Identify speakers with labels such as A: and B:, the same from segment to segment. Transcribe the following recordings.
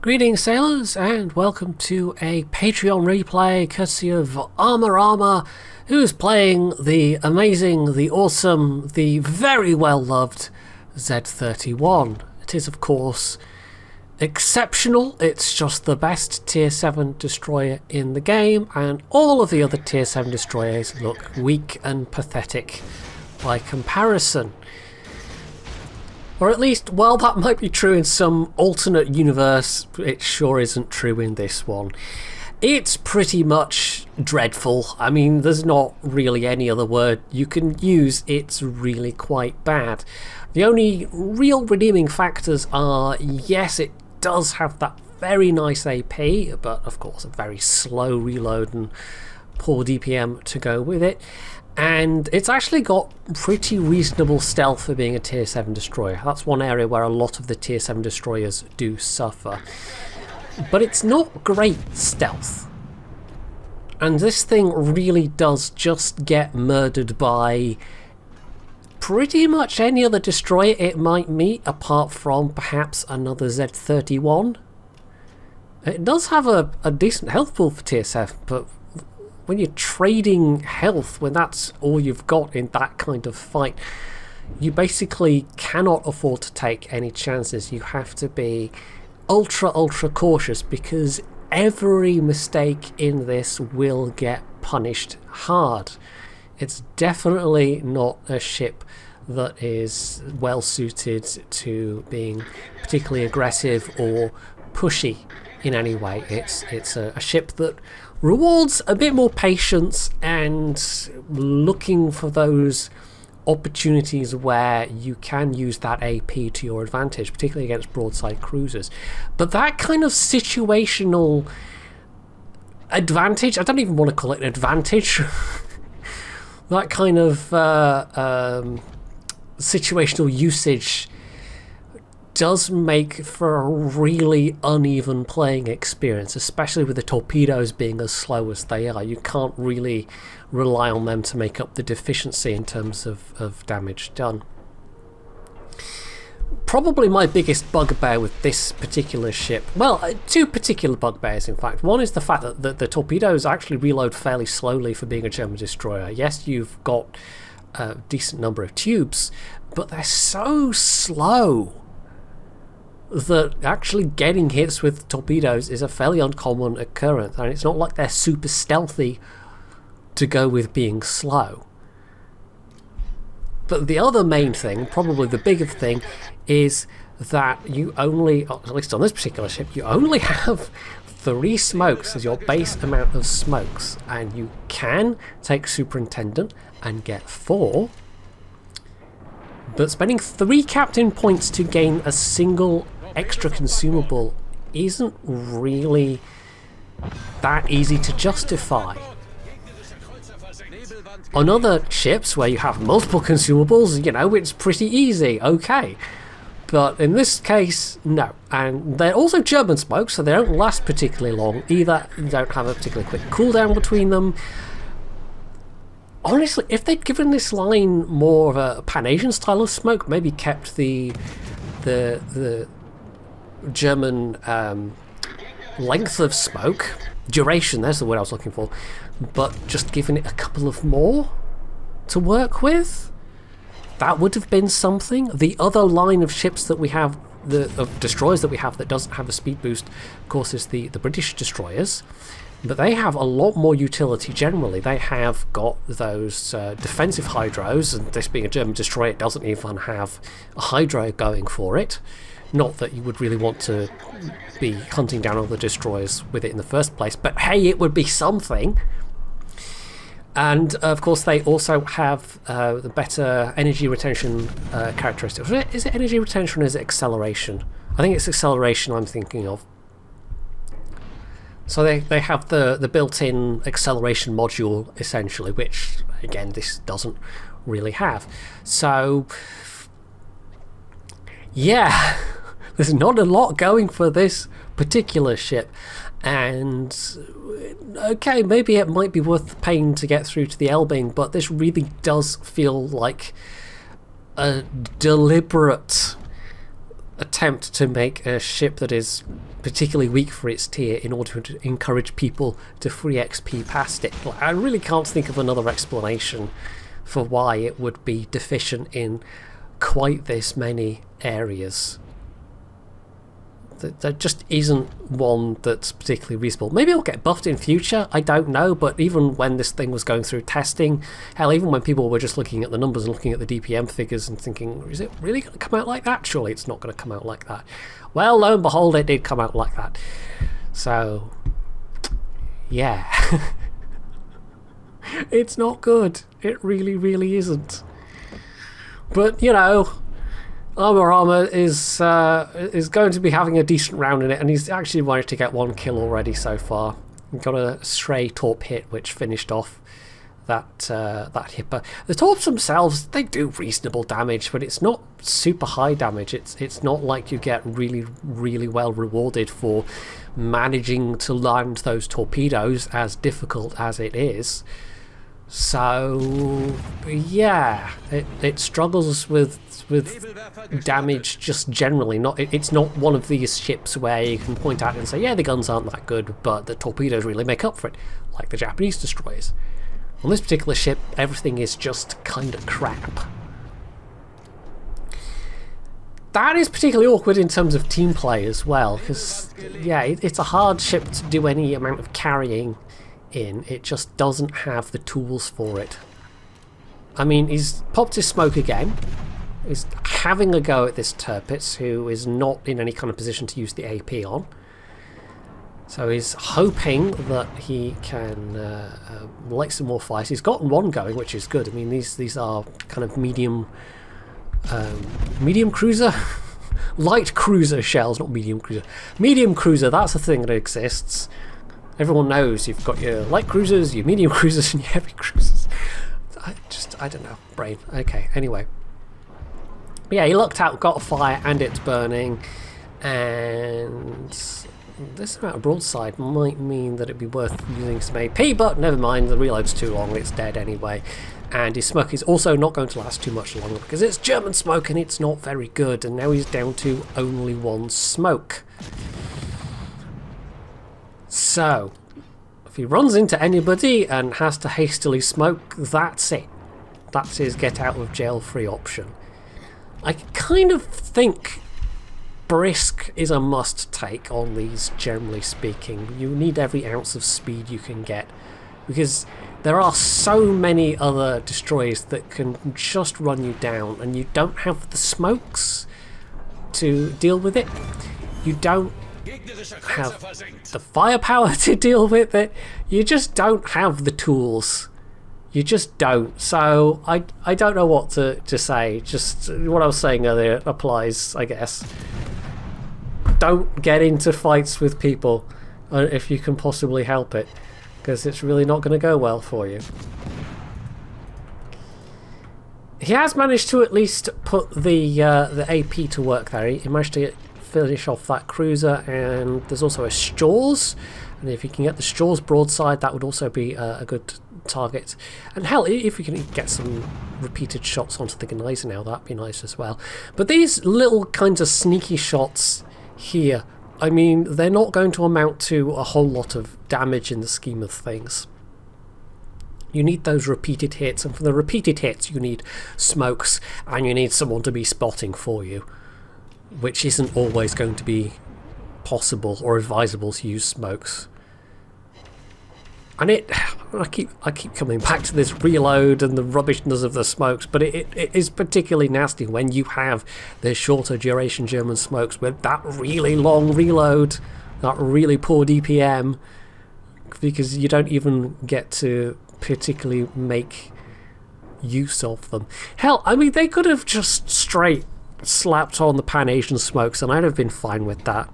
A: Greetings sailors and welcome to a Patreon replay courtesy of Armor, who's playing the amazing, the awesome, the very well loved Z-31. It is of course exceptional, it's just the best tier 7 destroyer in the game, and all of the other tier 7 destroyers look weak and pathetic by comparison. Or at least, while that might be true in some alternate universe, it sure isn't true in this one. It's pretty much dreadful. I mean, there's not really any other word you can use. It's really quite bad. The only real redeeming factors are, yes, it does have that very nice AP, but of course a very slow reload and poor DPM to go with it. And it's actually got pretty reasonable stealth for being a tier 7 destroyer. That's one area where a lot of the tier 7 destroyers do suffer. But it's not great stealth. And this thing really does just get murdered by pretty much any other destroyer it might meet, apart from perhaps another Z-31. It does have a decent health pool for tier 7, but when you're trading health, when that's all you've got in that kind of fight, you basically cannot afford to take any chances. You have to be ultra cautious, because every mistake in this will get punished hard. It's definitely not a ship that is well suited to being particularly aggressive or pushy in any way. It's a ship that rewards a bit more patience and looking for those opportunities where you can use that AP to your advantage, particularly against broadside cruisers. But that kind of situational advantage, I don't even want to call it an advantage, that kind of situational usage does make for a really uneven playing experience, especially with the torpedoes being as slow as they are. You can't really rely on them to make up the deficiency in terms of damage done. Probably my biggest bugbear with this particular ship, well, two particular bugbears in fact. One is the fact that the torpedoes actually reload fairly slowly for being a German destroyer. Yes, you've got a decent number of tubes, but they're so slow that actually getting hits with torpedoes is a fairly uncommon occurrence, and it's not like they're super stealthy to go with being slow. But the other main thing, probably the bigger thing, is that you only, at least on this particular ship, you only have 3 smokes as your base amount of smokes, and you can take Superintendent and get 4, but spending 3 captain points to gain a single extra consumable isn't really that easy to justify. On other ships where you have multiple consumables, you know, it's pretty easy, okay. But in this case, no. And they're also German smokes, so they don't last particularly long either. You don't have a particularly quick cooldown between them. Honestly, if they'd given this line more of a Pan-Asian style of smoke, maybe kept the German length of smoke, duration, there's the word I was looking for, but just given it a couple of more to work with, that would have been something. The other line of ships that we have, of destroyers that we have that doesn't have a speed boost, of course, is the British destroyers. But they have a lot more utility generally. They have got those defensive hydros, and this being a German destroyer, it doesn't even have a hydro going for it. Not that you would really want to be hunting down all the destroyers with it in the first place, but hey, it would be something. And of course they also have the better energy retention characteristics. Is it energy retention or is it acceleration? I think it's acceleration I'm thinking of. So they have the built-in acceleration module essentially, which again this doesn't really have. So yeah, there's not a lot going for this particular ship, and okay, maybe it might be worth the pain to get through to the Elbing, but this really does feel like a deliberate attempt to make a ship that is particularly weak for its tier in order to encourage people to free XP past it. I really can't think of another explanation for why it would be deficient in quite this many areas. There just isn't one that's particularly reasonable. Maybe it'll get buffed in future, I don't know, but even when this thing was going through testing, hell, even when people were just looking at the numbers and looking at the DPM figures and thinking, is it really going to come out like that? Surely it's not going to come out like that. Well, lo and behold, it did come out like that. So, yeah. It's not good. It really, really isn't. But, you know, Armor is going to be having a decent round in it, and he's actually managed to get 1 kill already so far. He got a stray torp hit which finished off that hipper. The torps themselves, they do reasonable damage, but it's not super high damage. It's not like you get really, really well rewarded for managing to land those torpedoes, as difficult as it is. So yeah, it struggles with damage just generally. It's not one of these ships where you can point out and say, yeah, the guns aren't that good, but the torpedoes really make up for it, like the Japanese destroyers. On this particular ship, everything is just kind of crap. That is particularly awkward in terms of team play as well, because yeah, it's a hard ship to do any amount of carrying in. It just doesn't have the tools for it. I mean, he's popped his smoke again. He's having a go at this Tirpitz, who is not in any kind of position to use the AP on. So he's hoping that he can light some more fires. He's gotten 1 going, which is good. I mean, these are kind of medium cruiser, light cruiser shells, not medium cruiser. Medium cruiser, that's a thing that exists. Everyone knows you've got your light cruisers, your medium cruisers, and your heavy cruisers. I don't know, brain. Okay, anyway. Yeah, he looked out, got a fire, and it's burning. And this amount of broadside might mean that it'd be worth using some AP, but never mind, the reload's too long, it's dead anyway. And his smoke is also not going to last too much longer because it's German smoke and it's not very good. And now he's down to only 1 smoke. So, if he runs into anybody and has to hastily smoke, that's it. That's his get out of jail free option. I kind of think brisk is a must take on these, generally speaking. You need every ounce of speed you can get, because there are so many other destroyers that can just run you down, and you don't have the smokes to deal with it. You don't have the firepower to deal with it. You just don't have the tools. You just don't. So I don't know what to say. Just what I was saying earlier applies, I guess. Don't get into fights with people if you can possibly help it, because it's really not going to go well for you. He has managed to at least put the AP to work there. He managed to finish off that cruiser, and there's also a Stores, and if you can get the Stores broadside, that would also be a good target. And hell, if you can get some repeated shots onto the Gneisenau, that'd be nice as well. But these little kinds of sneaky shots here, I mean, they're not going to amount to a whole lot of damage in the scheme of things. You need those repeated hits, and for the repeated hits you need smokes, and you need someone to be spotting for you, which isn't always going to be possible or advisable to use smokes. And I keep coming back to this reload and the rubbishness of the smokes, but it is particularly nasty when you have the shorter duration German smokes with that really long reload, that really poor DPM, because you don't even get to particularly make use of them. Hell, I mean, they could have just straight slapped on the Pan-Asian smokes and I'd have been fine with that.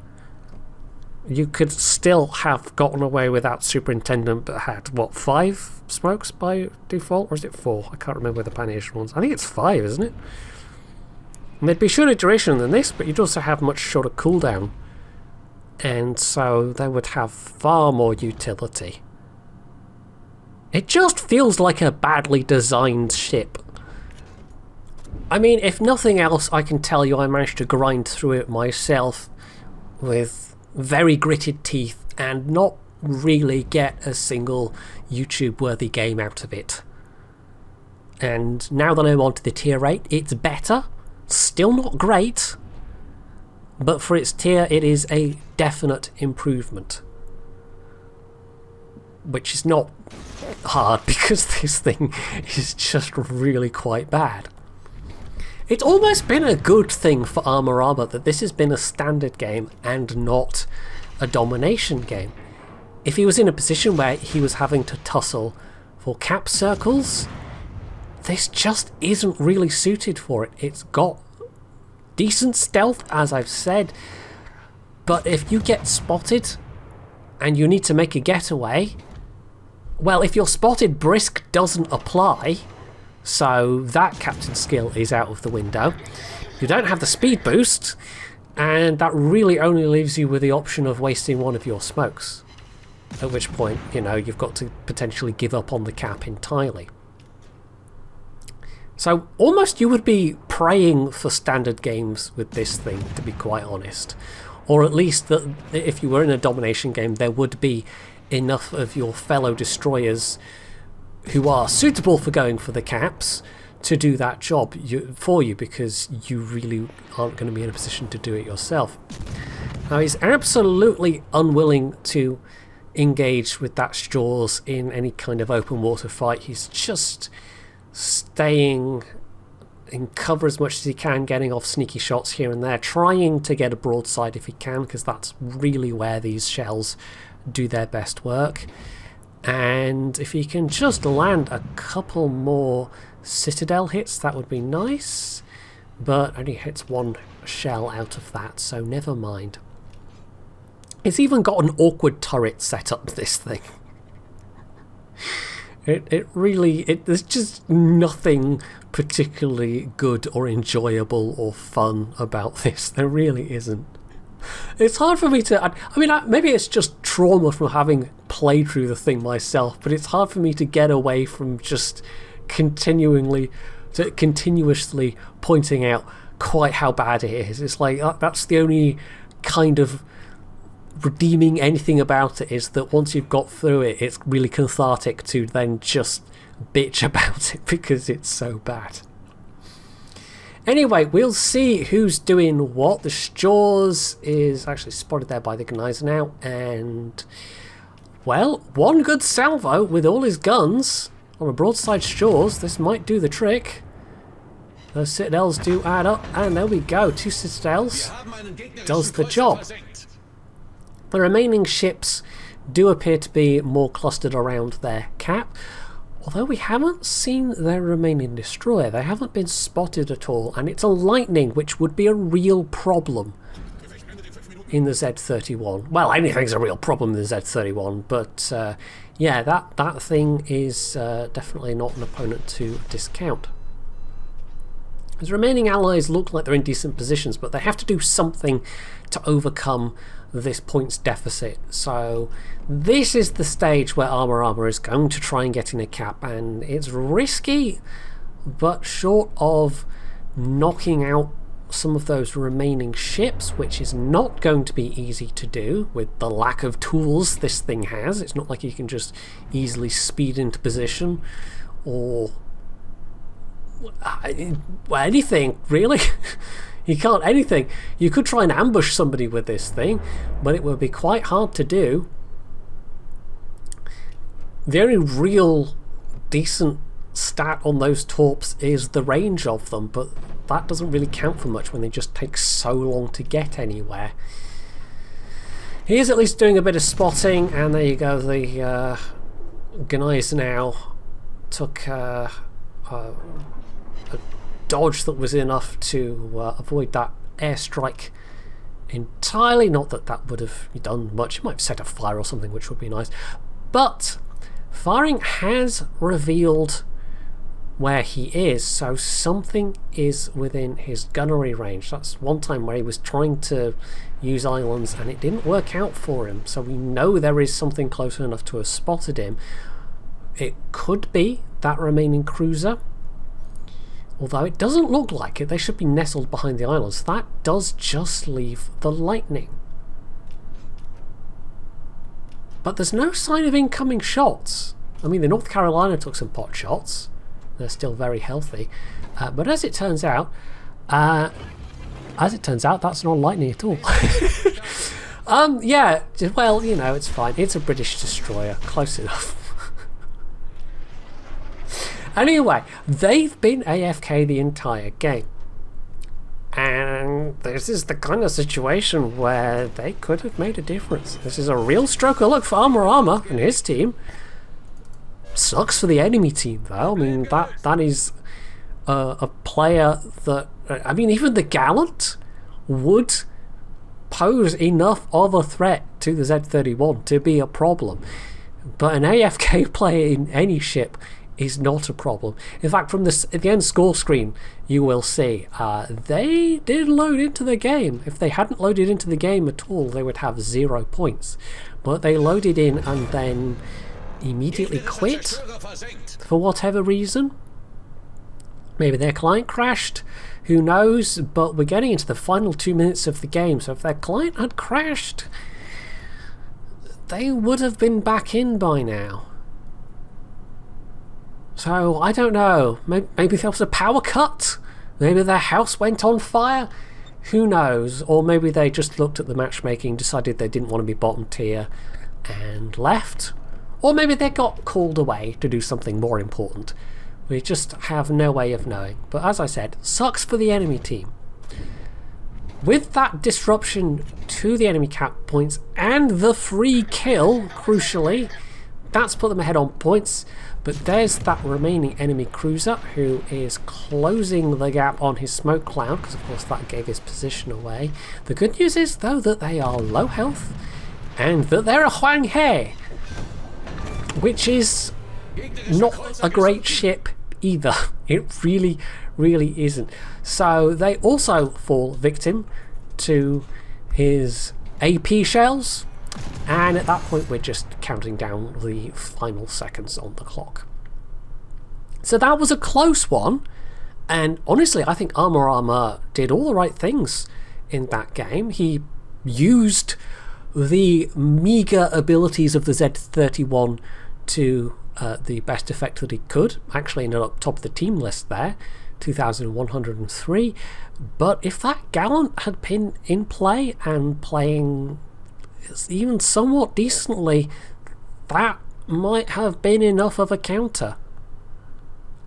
A: You could still have gotten away with that Superintendent, but had, what, 5 smokes by default? Or is it 4? I can't remember the Pan-Asian ones. I think it's 5, isn't it? And they'd be shorter duration than this, but you'd also have much shorter cooldown. And so they would have far more utility. It just feels like a badly designed ship. I mean, if nothing else, I can tell you I managed to grind through it myself with very gritted teeth and not really get a single YouTube-worthy game out of it. And now that I'm onto the tier 8, it's better. Still not great, but for its tier, it is a definite improvement. Which is not hard, because this thing is just really quite bad. It's almost been a good thing for Armour Armour that this has been a standard game and not a domination game. If he was in a position where he was having to tussle for cap circles, this just isn't really suited for it. It's got decent stealth, as I've said, but if you get spotted and you need to make a getaway, well, if you're spotted, Brisk doesn't apply, so that captain skill is out of the window. You don't have the speed boost, and that really only leaves you with the option of wasting one of your smokes, at which point, you know, you've got to potentially give up on the cap entirely. So almost you would be praying for standard games with this thing, to be quite honest. Or at least that if you were in a domination game, there would be enough of your fellow destroyers who are suitable for going for the caps to do that job for you, because you really aren't going to be in a position to do it yourself. Now, he's absolutely unwilling to engage with that Jaws in any kind of open water fight. He's just staying in cover as much as he can, getting off sneaky shots here and there, trying to get a broadside if he can, because that's really where these shells do their best work. And if he can just land a couple more Citadel hits, that would be nice, but only hits one shell out of that, so never mind. It's even got an awkward turret set up, this thing. There's just nothing particularly good or enjoyable or fun about this. There really isn't. It's hard for me to... I mean, maybe it's just trauma from having played through the thing myself, but it's hard for me to get away from just continuously pointing out quite how bad it is. It's like, that's the only kind of redeeming anything about it, is that once you've got through it, it's really cathartic to then just bitch about it because it's so bad. Anyway, we'll see who's doing what. The Jaws is actually spotted there by the Genizer now, and well, one good salvo with all his guns on a broadside Jaws. This might do the trick. Those Citadels do add up, and there we go. 2 Citadels does the job. The remaining ships do appear to be more clustered around their cap, although we haven't seen their remaining destroyer. They haven't been spotted at all, and it's a Lightning, which would be a real problem in the Z-31. Well, anything's a real problem in the Z-31, but yeah, that thing is definitely not an opponent to discount. His remaining allies look like they're in decent positions, but they have to do something to overcome this points deficit. So this is the stage where Armour Armour is going to try and get in a cap, and it's risky, but short of knocking out some of those remaining ships, which is not going to be easy to do with the lack of tools this thing has. It's not like you can just easily speed into position or anything, really. You can't anything. You could try and ambush somebody with this thing, but it would be quite hard to do. The only real decent stat on those torps is the range of them, but that doesn't really count for much when they just take so long to get anywhere. He is at least doing a bit of spotting, and there you go. The Genizer now took a dodge that was enough to avoid that airstrike entirely. Not that that would have done much. It might have set a fire or something, which would be nice. But firing has revealed where he is, so something is within his gunnery range. That's one time where he was trying to use islands and it didn't work out for him, so we know there is something close enough to have spotted him. It could be that remaining cruiser, Although it doesn't look like it, they should be nestled behind the islands. That does just leave the lightning. But there's no sign of incoming shots. I mean, the North Carolina took some pot shots. They're still very healthy. But as it turns out, that's not lightning at all. Yeah, well, you know, it's fine. It's a British destroyer. Close enough. Anyway, they've been AFK the entire game. And this is the kind of situation where they could have made a difference. This is a real stroke of luck for Armor and his team. Sucks for the enemy team, though. I mean, that is a player that... I mean, even the Gallant would pose enough of a threat to the Z-31 to be a problem. But an AFK player in any ship is not a problem. In fact, from the end score screen, you will see they did load into the game. If they hadn't loaded into the game at all, they would have 0 points. But they loaded in and then immediately quit for whatever reason. Maybe their client crashed, who knows, but we're getting into the final 2 minutes of the game, so if their client had crashed, they would have been back in by now. So, I don't know, maybe there was a power cut, maybe their house went on fire, who knows, or maybe they just looked at the matchmaking, decided they didn't want to be bottom tier, and left. Or maybe they got called away to do something more important. We just have no way of knowing. But as I said, sucks for the enemy team. With that disruption to the enemy cap points and the free kill, crucially, that's put them ahead on points. But there's that remaining enemy cruiser who is closing the gap on his smoke cloud, because of course that gave his position away. The good news is, though, that they are low health and that they're a Huang He, which is not a great ship either. It really, really isn't. So they also fall victim to his AP shells, and at that point we're just counting down the final seconds on the clock. So that was a close one, and honestly I think Armor did all the right things in that game. He used the meager abilities of the Z-31 to the best effect that he could. Actually ended up top of the team list there, 2,103. But if that Gallant had been in play and playing even somewhat decently, that might have been enough of a counter.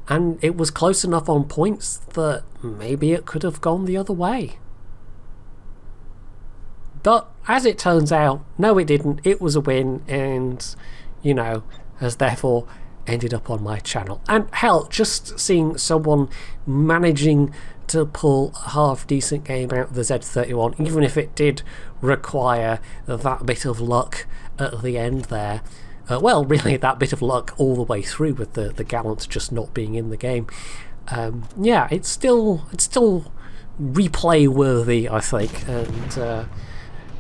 A: And it was close enough on points that maybe it could have gone the other way. But as it turns out, no it didn't. It was a win, and you know, has therefore ended up on my channel. And hell, just seeing someone managing to pull a half decent game out of the Z-31, even if it did require that bit of luck at the end there. Well, really that bit of luck all the way through, with the Gallant just not being in the game. Yeah, it's still replay worthy, I think, and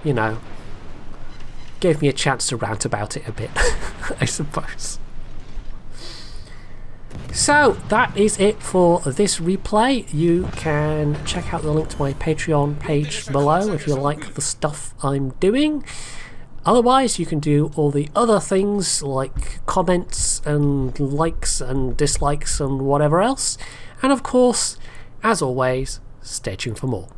A: you know, gave me a chance to rant about it a bit, I suppose. So that is it for this replay. You can check out the link to my Patreon page below if you like the stuff I'm doing. Otherwise, you can do all the other things like comments and likes and dislikes and whatever else. And of course, as always, stay tuned for more.